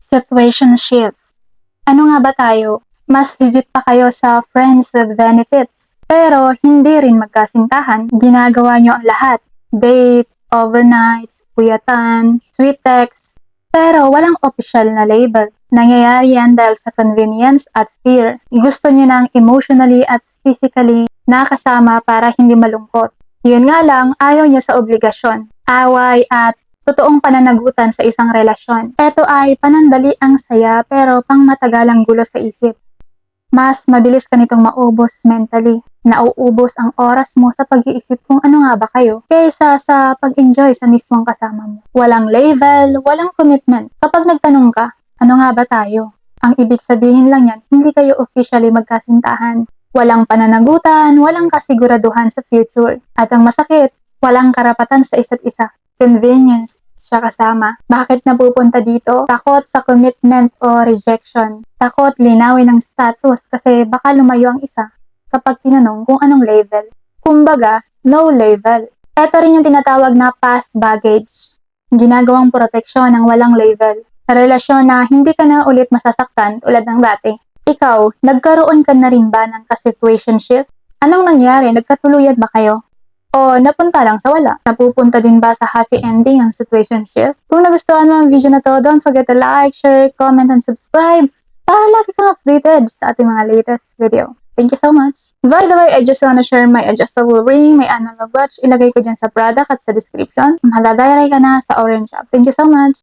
Situationship. Ano nga ba tayo? Mas higit pa kayo sa friends with benefits. Pero hindi rin magkasintahan. Ginagawa nyo ang lahat. Date, overnight, puyatan, sweet text. Pero walang opisyal na label. Nangyayari yan dahil sa convenience at fear. Gusto nyo nang emotionally at physically nakasama para hindi malungkot. Yun nga lang, ayaw nyo sa obligasyon, away at totoong pananagutan sa isang relasyon. Ito ay panandali ang saya pero pang matagalang gulo sa isip. Mas mabilis ka nitong maubos mentally. Nauubos ang oras mo sa pag-iisip kung ano nga ba kayo kaysa sa pag-enjoy sa mismong kasama mo. Walang label, walang commitment. Kapag nagtanong ka, ano nga ba tayo? Ang ibig sabihin lang yan, hindi kayo officially magkasintahan. Walang pananagutan, walang kasiguraduhan sa future. At ang masakit, walang karapatan sa isa't isa. Convenience siya kasama. Bakit napupunta dito? Takot sa commitment o rejection. Takot linawin ang status kasi baka lumayo ang isa kapag tinanong kung anong level. Kumbaga, no level. Ito rin yung tinatawag na past baggage. Ginagawang proteksyon ng walang label. Relasyon na hindi ka na ulit masasaktan tulad ng dati. Ikaw, nagkaroon ka na rin ba ng ka-situationship? Anong nangyari? Nagkatuluyan ba kayo? O napunta lang sa wala? Napupunta din ba sa happy ending ang situationship? Kung nagustuhan mo ang video na to, don't forget to like, share, comment, and subscribe para lagi kang updated sa ating mga latest video. Thank you so much! By the way, I just wanna share my adjustable ring, my analog watch. Ilagay ko dyan sa product at sa description. Maladiray ka na sa orange app. Thank you so much!